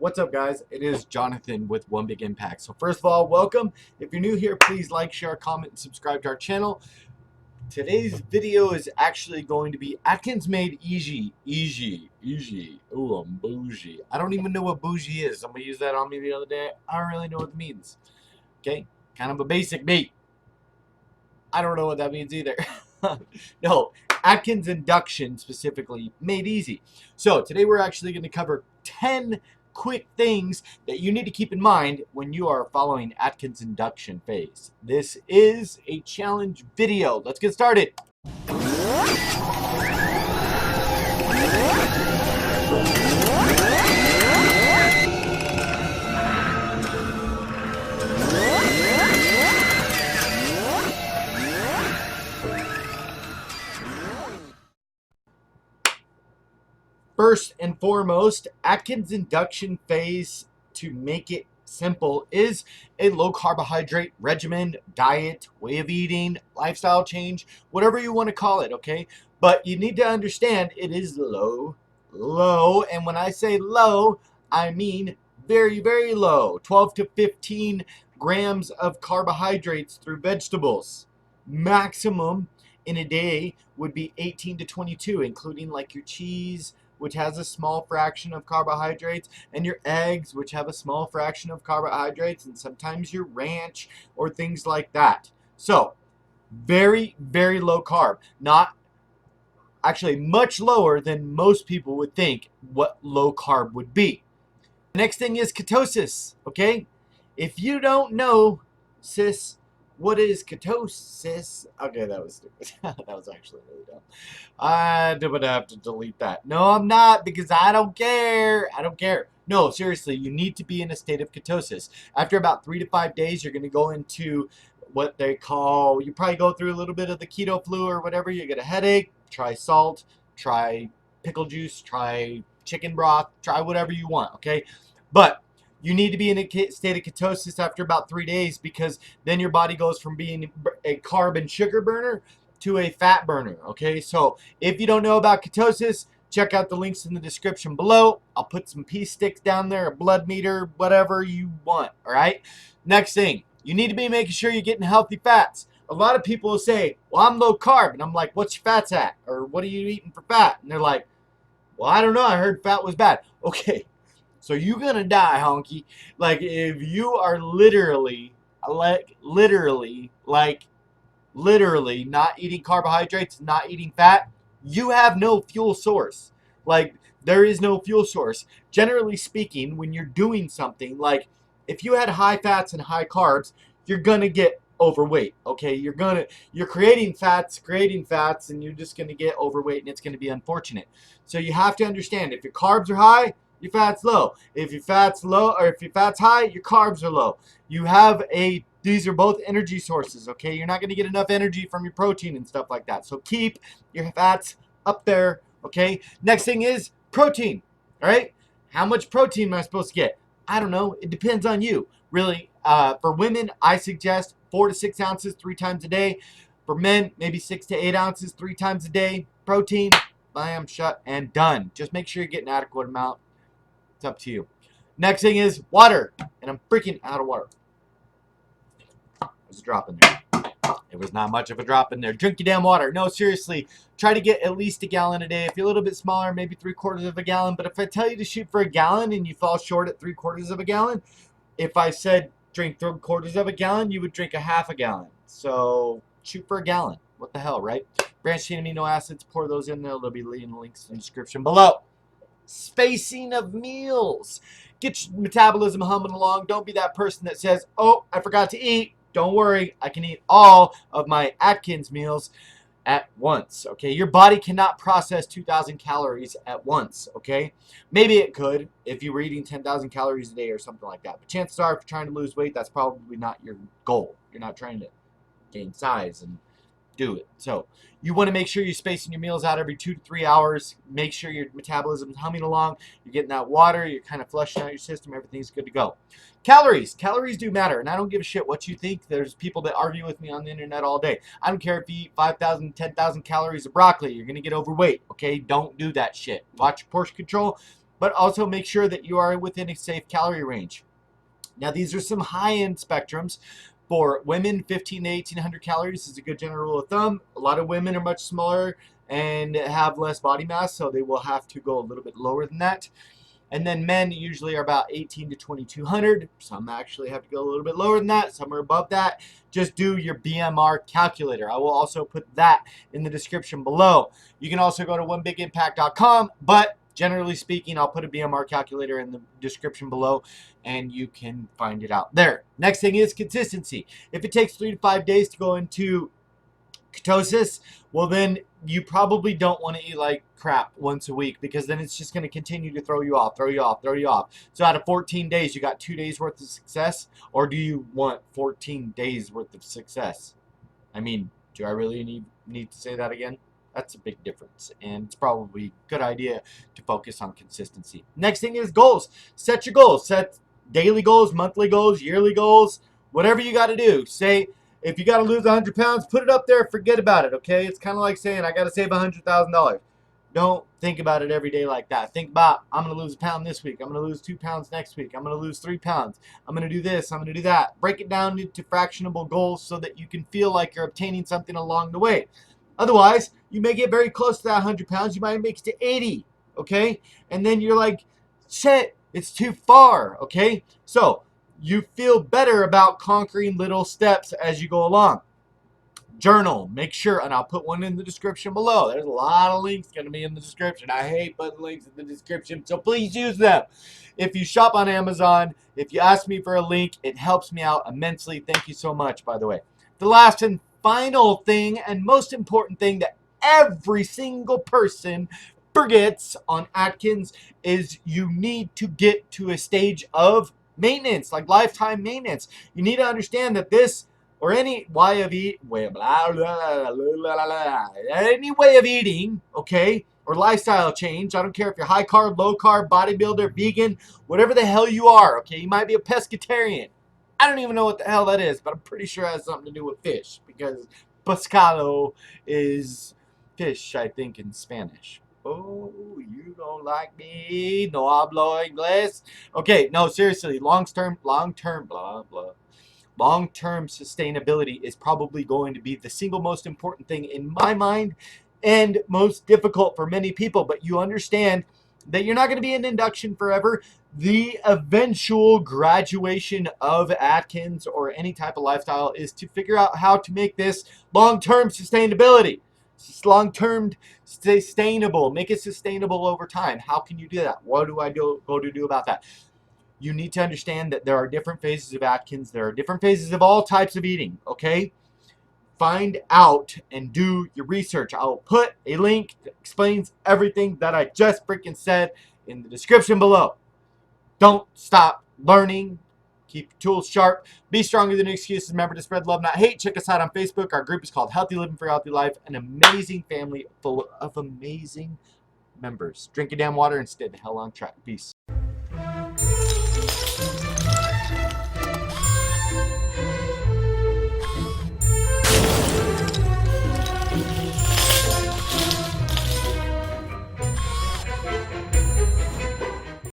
What's up, guys? It is Jonathan with One Big Impact. So first of all, welcome. If you're new here, please like, share, comment, and subscribe to our channel. Today's video is actually going to be Atkins made easy. Ooh, I'm bougie. I don't even know what bougie is. Somebody used that on me the other day. I don't really know what it means. Okay, kind of a basic beat. I don't know what that means either. No, Atkins induction specifically made easy. So today we're actually going to cover 10 quick things that you need to keep in mind when you are following Atkins induction phase. This is a challenge video. Let's get started. First and foremost, Atkins induction phase, to make it simple, is a low carbohydrate regimen, diet, way of eating, lifestyle change, whatever you want to call it, okay? But you need to understand it is low, and when I say low, I mean very, very low. 12 to 15 grams of carbohydrates through vegetables. Maximum in a day would be 18 to 22, including like your cheese, which has a small fraction of carbohydrates, and your eggs, which have a small fraction of carbohydrates, and sometimes your ranch or things like that. So very, very low carb. Not actually much lower than most people would think what low carb would be. The next thing is ketosis, okay? If you don't know, sis, what is ketosis? Okay, that was stupid. That was actually really dumb. I'm gonna have to delete that. No, I'm not, because I don't care. I don't care. No, seriously, you need to be in a state of ketosis. After about 3 to 5 days, you're gonna go into what they call, you probably go through a little bit of the keto flu or whatever. You get a headache, try salt, try pickle juice, try chicken broth, try whatever you want, okay? But you need to be in a state of ketosis after about 3 days, because then your body goes from being a carb and sugar burner to a fat burner, okay? So if you don't know about ketosis, check out the links in the description below. I'll put some pee sticks down there, a blood meter, whatever you want, all right? Next thing, you need to be making sure you're getting healthy fats. A lot of people will say, well, I'm low carb. And I'm like, what's your fats at? Or what are you eating for fat? And they're like, well, I don't know. I heard fat was bad. Okay. So you're gonna die, honky. Like, if you are literally not eating carbohydrates, not eating fat, you have no fuel source. Like, there is no fuel source. Generally speaking, when you're doing something, like if you had high fats and high carbs, you're gonna get overweight, okay? You're creating fats, and you're just gonna get overweight, and it's gonna be unfortunate. So you have to understand, if your carbs are high, your fat's low. If your fat's low, or if your fat's high, your carbs are low. These are both energy sources, okay? You're not going to get enough energy from your protein and stuff like that. So keep your fats up there, okay? Next thing is protein, all right? How much protein am I supposed to get? I don't know. It depends on you. Really, for women, I suggest 4 to 6 ounces 3 times a day. For men, maybe 6 to 8 ounces 3 times a day. Protein, bam, shut, and done. Just make sure you get an adequate amount. It's up to you. Next thing is water. And I'm freaking out of water. There's a drop in there. It was not much of a drop in there. Drink your damn water. No, seriously. Try to get at least a gallon a day. If you're a little bit smaller, maybe 3/4 of a gallon. But if I tell you to shoot for a gallon and you fall short at 3/4 of a gallon, if I said drink 3/4 of a gallon, you would drink a half a gallon. So shoot for a gallon. What the hell, right? Branched chain amino acids. Pour those in there. There'll be links in the description below. Spacing of meals. Get your metabolism humming along. Don't be that person that says, oh, I forgot to eat. Don't worry, I can eat all of my Atkins meals at once, okay? Your body cannot process 2,000 calories at once, okay? Maybe it could if you were eating 10,000 calories a day or something like that. But chances are, if you're trying to lose weight, that's probably not your goal. You're not trying to gain size and do it. So you want to make sure you're spacing your meals out every 2 to 3 hours. Make sure your metabolism is humming along. You're getting that water. You're kind of flushing out your system. Everything's good to go. Calories. Calories do matter, and I don't give a shit what you think. There's people that argue with me on the internet all day. I don't care if you eat 5,000, 10,000 calories of broccoli. You're going to get overweight, okay? Don't do that shit. Watch your portion control. but also make sure that you are within a safe calorie range. Now, these are some high-end spectrums. For women, 15 to 1800 calories is a good general rule of thumb. A lot of women are much smaller and have less body mass, so they will have to go a little bit lower than that. And then men usually are about 18 to 2200. Some actually have to go a little bit lower than that. Some are above that. Just do your BMR calculator. I will also put that in the description below. You can also go to onebigimpact.com, but generally speaking, I'll put a BMR calculator in the description below and you can find it out there. Next thing is consistency. If it takes 3 to 5 days to go into ketosis, well then you probably don't want to eat like crap once a week, because then it's just going to continue to throw you off. So out of 14 days, you got 2 days worth of success, or do you want 14 days worth of success? I mean, do I really need to say that again? That's a big difference, and it's probably a good idea to focus on consistency. Next thing is goals. Set your goals. Set daily goals, monthly goals, yearly goals, whatever you got to do. Say, if you got to lose 100 pounds, put it up there, forget about it, okay? It's kind of like saying, I got to save $100,000. Don't think about it every day like that. Think about, I'm going to lose a pound this week. I'm going to lose 2 pounds next week. I'm going to lose 3 pounds. I'm going to do this. I'm going to do that. Break it down into fractionable goals so that you can feel like you're obtaining something along the way. Otherwise, you may get very close to that 100 pounds. You might make it to 80, okay? And then you're like, shit, it's too far, okay? So you feel better about conquering little steps as you go along. Journal, make sure, and I'll put one in the description below. There's a lot of links going to be in the description. I hate putting links in the description, so please use them. If you shop on Amazon, if you ask me for a link, it helps me out immensely. Thank you so much, by the way. The last and final thing, and most important thing that every single person forgets on Atkins, is you need to get to a stage of maintenance, like lifetime maintenance. You need to understand that this, or any way of any way of eating, okay, or lifestyle change. I don't care if you're high carb, low carb, bodybuilder, vegan, whatever the hell you are, okay? You might be a pescatarian. I don't even know what the hell that is, but I'm pretty sure it has something to do with fish, because pescado is fish, I think, in Spanish. Oh, you don't like me? No hablo inglés. Okay, no, seriously, long-term, blah, blah. Long-term sustainability is probably going to be the single most important thing in my mind, and most difficult for many people. But you understand that you're not going to be in induction forever. The eventual graduation of Atkins or any type of lifestyle is to figure out how to make this long-term sustainability. Long-term sustainable. Make it sustainable over time. How can you do that? What do I go to do about that? You need to understand that there are different phases of Atkins. There are different phases of all types of eating, okay? Find out and do your research. I'll put a link that explains everything that I just freaking said in the description below. Don't stop learning. Keep your tools sharp. Be stronger than excuses. Remember to spread love, not hate. Check us out on Facebook. Our group is called Healthy Living for a Healthy Life. An amazing family full of amazing members. Drink your damn water and stay the hell on track. Peace.